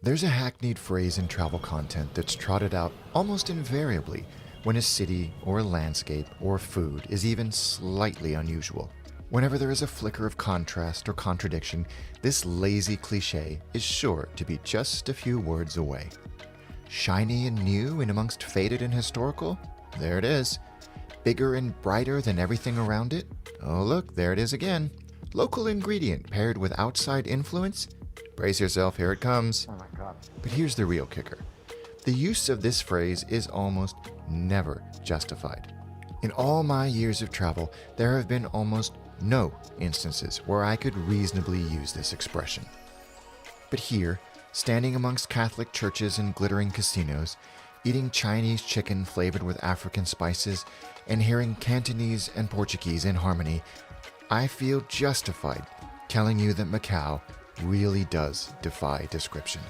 There's a hackneyed phrase in travel content that's trotted out almost invariably when a city or a landscape or food is even slightly unusual. Whenever there is a flicker of contrast or contradiction, this lazy cliche is sure to be just a few words away. Shiny and new in amongst faded and historical? There it is. Bigger and brighter than everything around it? Oh look, there it is again. Local ingredient paired with outside influence? Brace yourself, here it comes. Oh my God. But here's the real kicker. The use of this phrase is almost never justified. In all my years of travel, there have been almost no instances where I could reasonably use this expression. But here, standing amongst Catholic churches and glittering casinos, eating Chinese chicken flavored with African spices, and hearing Cantonese and Portuguese in harmony, I feel justified telling you that Macau really does defy description.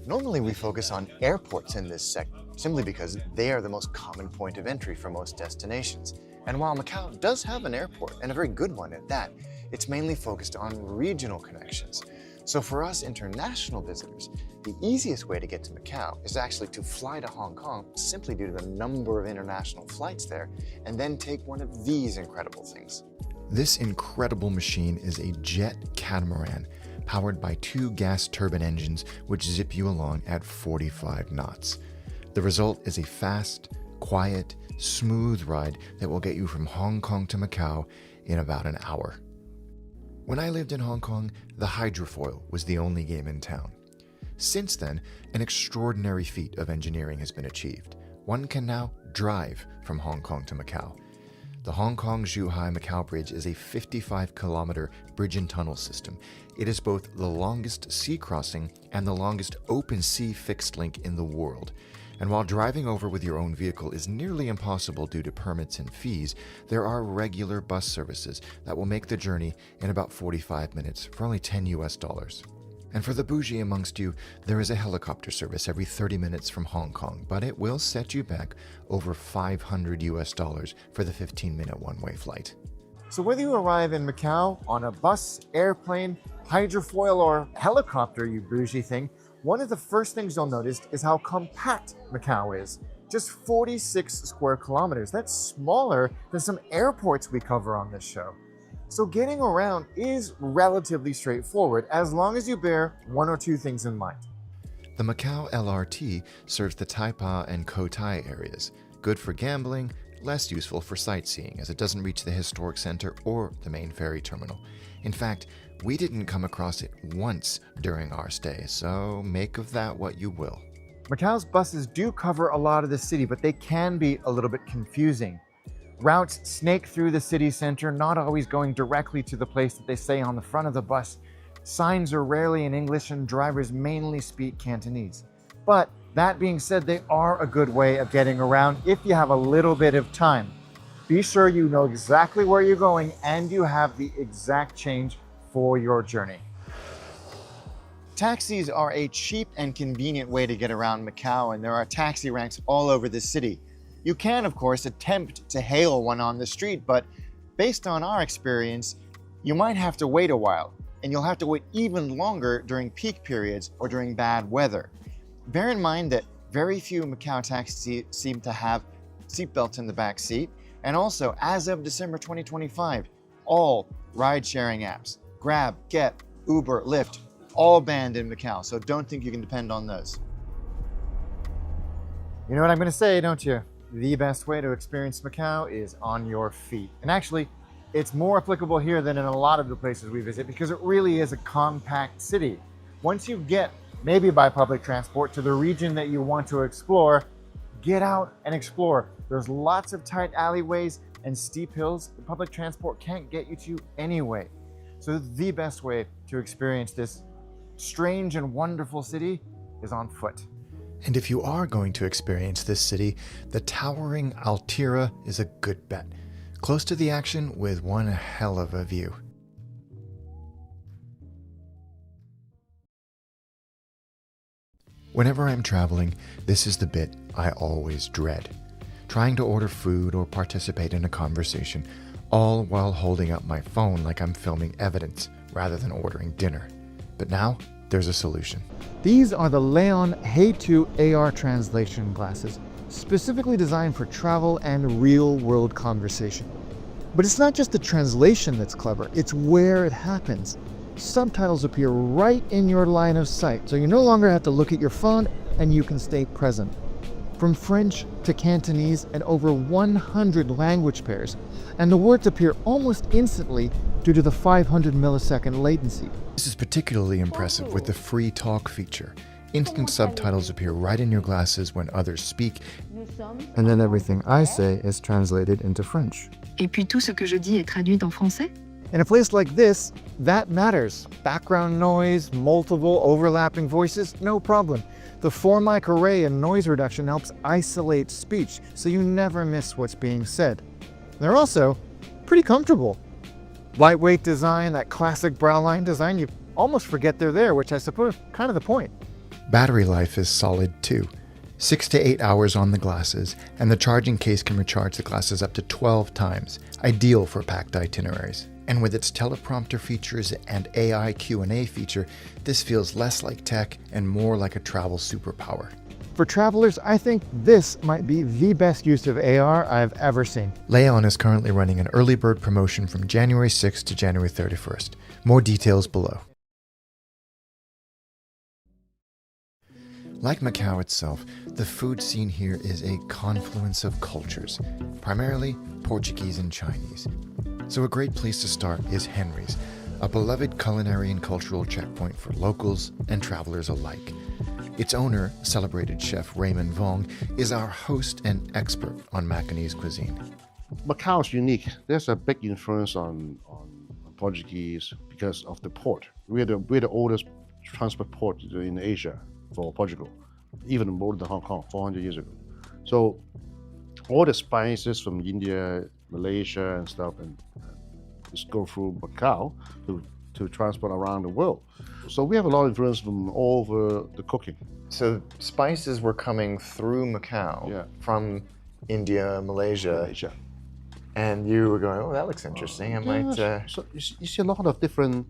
Normally we focus on airports in this segment, simply because they are the most common point of entry for most destinations. And while Macau does have an airport, and a very good one at that, it's mainly focused on regional connections. So for us international visitors, the easiest way to get to Macau is actually to fly to Hong Kong, simply due to the number of international flights there, and then take one of these incredible things. This incredible machine is a jet catamaran powered by 2 gas turbine engines which zip you along at 45 knots. The result is a fast, quiet, smooth ride that will get you from Hong Kong to Macau in about an hour. When I lived in Hong Kong, the hydrofoil was the only game in town. Since then, an extraordinary feat of engineering has been achieved. One can now drive from Hong Kong to Macau. The Hong Kong-Zhuhai-Macau Bridge is a 55-kilometer bridge and tunnel system. It is both the longest sea crossing and the longest open sea fixed link in the world. And while driving over with your own vehicle is nearly impossible due to permits and fees, there are regular bus services that will make the journey in about 45 minutes for only $10. And for the bougie amongst you, there is a helicopter service every 30 minutes from Hong Kong, but it will set you back over $500 for the 15-minute one-way flight. So whether you arrive in Macau on a bus, airplane, hydrofoil, or helicopter, you bougie thing, one of the first things you'll notice is how compact Macau is. Just 46 square kilometers. That's smaller than some airports we cover on this show. So getting around is relatively straightforward as long as you bear one or two things in mind. The Macau LRT serves the Taipa and Cotai areas. Good for gambling, less useful for sightseeing as it doesn't reach the historic center or the main ferry terminal. In fact, we didn't come across it once during our stay, so make of that what you will. Macau's buses do cover a lot of the city, but they can be a little bit confusing. Routes snake through the city center, not always going directly to the place that they say on the front of the bus. Signs are rarely in English and drivers mainly speak Cantonese. But that being said, they are a good way of getting around if you have a little bit of time. Be sure you know exactly where you're going and you have the exact change for your journey. Taxis are a cheap and convenient way to get around Macau, and there are taxi ranks all over the city. You can, of course, attempt to hail one on the street, but based on our experience, you might have to wait a while, and you'll have to wait even longer during peak periods or during bad weather. Bear in mind that very few Macau taxis seem to have seatbelts in the back seat, and also, as of December 2025, all ride-sharing apps, Grab, Get, Uber, Lyft, all banned in Macau, so don't think you can depend on those. You know what I'm going to say, don't you? The best way to experience Macau is on your feet. And actually, it's more applicable here than in a lot of the places we visit because it really is a compact city. Once you get, maybe by public transport, to the region that you want to explore, get out and explore. There's lots of tight alleyways and steep hills the public transport can't get you to anyway. So the best way to experience this strange and wonderful city is on foot. And if you are going to experience this city, the towering Altira is a good bet. Close to the action with one hell of a view. Whenever I'm traveling, this is the bit I always dread. Trying to order food or participate in a conversation, all while holding up my phone like I'm filming evidence rather than ordering dinner. But now, there's a solution. These are the LEION Hey 2 AR translation glasses, specifically designed for travel and real-world conversation. But it's not just the translation that's clever, it's where it happens. Subtitles appear right in your line of sight, so you no longer have to look at your phone and you can stay present. From French to Cantonese and over 100 language pairs, and the words appear almost instantly due to the 500 millisecond latency. This is particularly impressive with the free talk feature. Instant subtitles appear right in your glasses when others speak, And then everything I say is translated into French. Et puis tout ce que je dis est traduit en français. In a place like this, that matters. Background noise, multiple overlapping voices, no problem. The 4-mic array and noise reduction helps isolate speech, so you never miss what's being said. They're also pretty comfortable. Lightweight design, that classic brow line design, you almost forget they're there, which I suppose kind of the point. Battery life is solid too. 6 to 8 hours on the glasses, and the charging case can recharge the glasses up to 12 times, ideal for packed itineraries. And with its teleprompter features and AI Q&A feature, this feels less like tech and more like a travel superpower. For travelers, I think this might be the best use of AR I've ever seen. LEION is currently running an early bird promotion from January 6th to January 31st. More details below. Like Macau itself, the food scene here is a confluence of cultures, primarily Portuguese and Chinese. So a great place to start is Henry's, a beloved culinary and cultural checkpoint for locals and travelers alike. Its owner, celebrated chef Raymond Vong, is our host and expert on Macanese cuisine. Macau is unique. There's a big influence on Portuguese because of the port. We're the oldest transport port in Asia for Portugal, even older than Hong Kong, 400 years ago. So all the spices from India, Malaysia and stuff, and just go through Macau to transport around the world. So we have a lot of influence from all over the cooking. So spices were coming through Macau from India, Malaysia, and you were going, oh, that looks interesting. I might. So you see a lot of different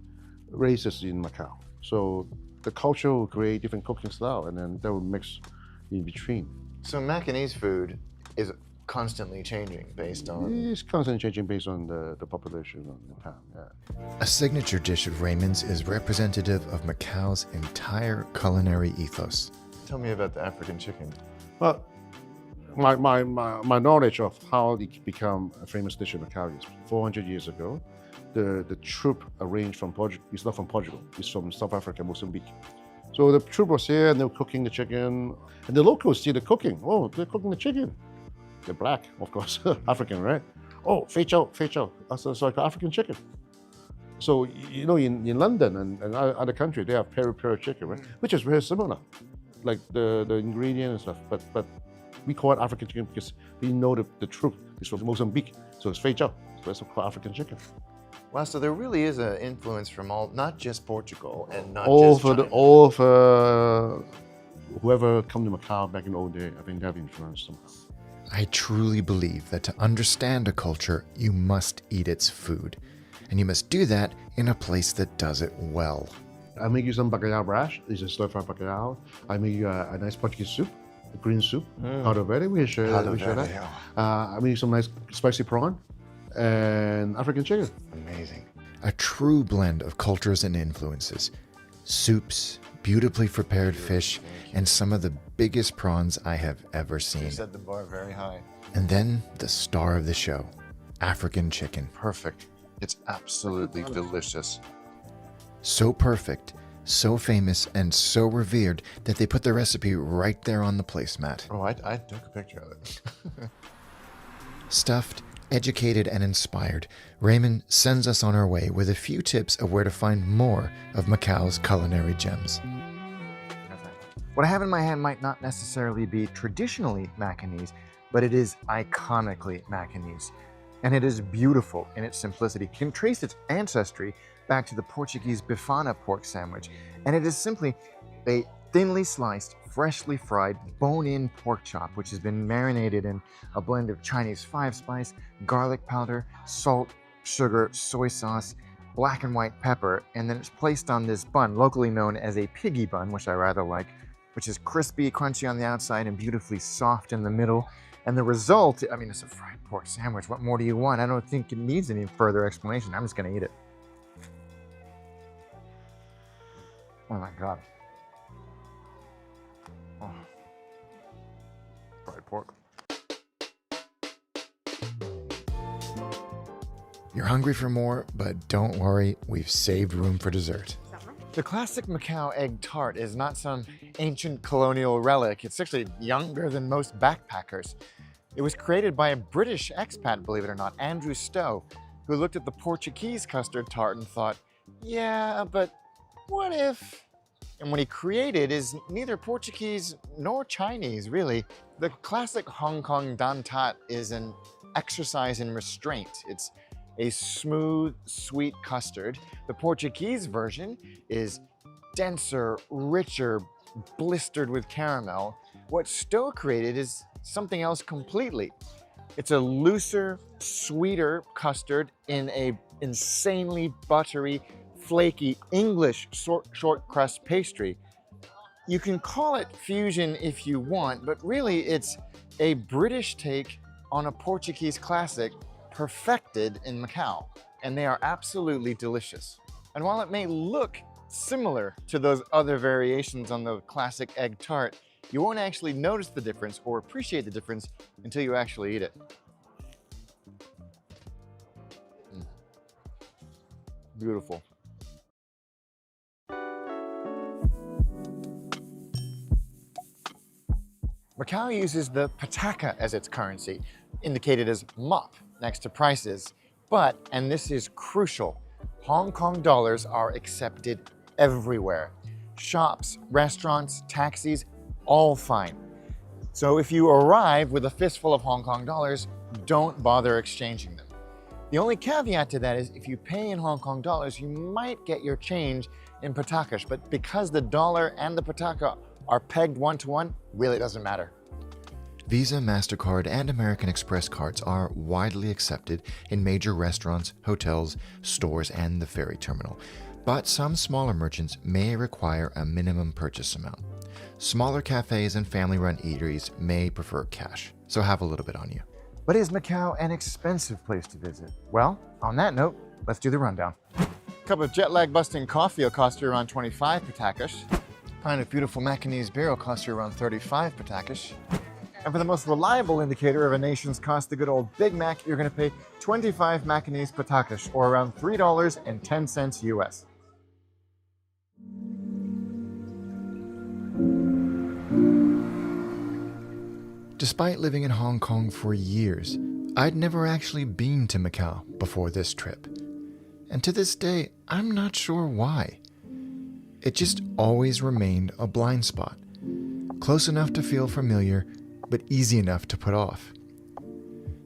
races in Macau. So the culture will create different cooking style, and then that will mix in between. So Macanese food is constantly changing based on. It's constantly changing based on the population of Macau. Yeah. A signature dish of Raymond's is representative of Macau's entire culinary ethos. Tell me about the African chicken. Well, my knowledge of how it become a famous dish in Macau is 400 years ago. The troop arranged from Portugal. It's not from Portugal. It's from South Africa, Mozambique. So the troop was here and they were cooking the chicken, and the locals see the cooking. Oh, they're cooking the chicken. They're black, of course, African, right? Oh, fei chow. So it's like African chicken. So, you know, in London and other countries, they have peri-peri chicken, right? Which is very similar, like the ingredients and stuff. But we call it African chicken because we know the troop is from Mozambique. So it's fei chow. So that's called African chicken. Wow, so there really is an influence from all, not just Portugal and not all just for China. all for whoever come to Macau back in the old day, I think they have influenced them. I truly believe that to understand a culture, you must eat its food. And you must do that in a place that does it well. I make you some bacalhau brash. This is stir-fried bacalhau. I make you a nice Portuguese soup, a green soup, caldo verde. We share that. I make you some nice spicy prawn and African chicken. Amazing. A true blend of cultures and influences. Soups, beautifully prepared fish, and some of the biggest prawns I have ever seen. You set the bar very high. And then the star of the show, African chicken. Perfect. It's absolutely delicious. So perfect, so famous, and so revered that they put the recipe right there on the placemat. Oh, I took a picture of it. Stuffed, educated, and inspired, Raymond sends us on our way with a few tips of where to find more of Macau's culinary gems. What I have in my hand might not necessarily be traditionally Macanese, but it is iconically Macanese. And it is beautiful in its simplicity. You can trace its ancestry back to the Portuguese bifana pork sandwich. And it is simply a thinly sliced, freshly fried, bone-in pork chop, which has been marinated in a blend of Chinese 5-spice, garlic powder, salt, sugar, soy sauce, black and white pepper, and then it's placed on this bun, locally known as a piggy bun, which I rather like, which is crispy, crunchy on the outside and beautifully soft in the middle. And the result, I mean, it's a fried pork sandwich. What more do you want? I don't think it needs any further explanation. I'm just gonna eat it. Oh my God. Oh. Fried pork. You're hungry for more, but don't worry, we've saved room for dessert. The classic Macau egg tart is not some ancient colonial relic. It's actually younger than most backpackers. It was created by a British expat, believe it or not, Andrew Stowe, who looked at the Portuguese custard tart and thought, yeah, but what if? And what he created is neither Portuguese nor Chinese, really. The classic Hong Kong dan tat is an exercise in restraint. It's a smooth, sweet custard. The Portuguese version is denser, richer, blistered with caramel. What Stowe created is something else completely. It's a looser, sweeter custard in a insanely buttery, flaky English short crust pastry. You can call it fusion if you want, but really it's a British take on a Portuguese classic perfected in Macau, and they are absolutely delicious. And while it may look similar to those other variations on the classic egg tart, you won't actually notice the difference or appreciate the difference until you actually eat it. Beautiful. Macau uses the pataka as its currency, indicated as mop next to prices. But, and this is crucial, Hong Kong dollars are accepted everywhere. Shops, restaurants, taxis, all fine. So if you arrive with a fistful of Hong Kong dollars, don't bother exchanging them. The only caveat to that is if you pay in Hong Kong dollars, you might get your change in patakas, but because the dollar and the pataka are pegged one-to-one, really doesn't matter. Visa, MasterCard, and American Express cards are widely accepted in major restaurants, hotels, stores, and the ferry terminal. But some smaller merchants may require a minimum purchase amount. Smaller cafes and family-run eateries may prefer cash, so have a little bit on you. But is Macau an expensive place to visit? Well, on that note, let's do the rundown. A cup of jet lag busting coffee will cost you around 25 patakas. A pint of beautiful Macanese beer will cost you around 35 patakas. And for the most reliable indicator of a nation's cost, the good old Big Mac, you're going to pay 25 Macanese patakas, or around $3.10 US. Despite living in Hong Kong for years, I'd never actually been to Macau before this trip. And to this day, I'm not sure why. It just always remained a blind spot, close enough to feel familiar, but easy enough to put off.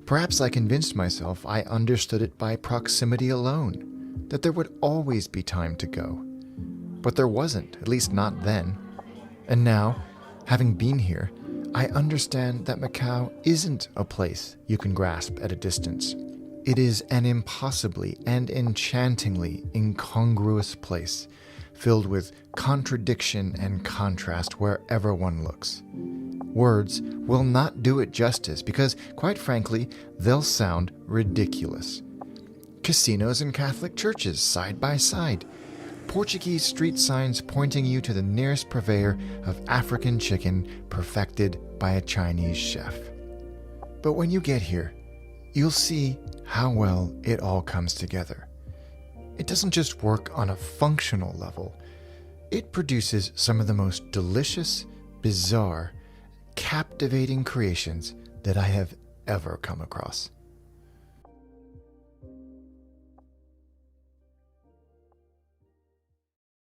Perhaps I convinced myself I understood it by proximity alone, that there would always be time to go. But there wasn't, at least not then. And now, having been here, I understand that Macau isn't a place you can grasp at a distance. It is an impossibly and enchantingly incongruous place, filled with contradiction and contrast wherever one looks. Words will not do it justice because, quite frankly, they'll sound ridiculous. Casinos and Catholic churches side by side. Portuguese street signs pointing you to the nearest purveyor of African chicken perfected by a Chinese chef. But when you get here, you'll see how well it all comes together. It doesn't just work on a functional level. It produces some of the most delicious, bizarre, captivating creations that I have ever come across.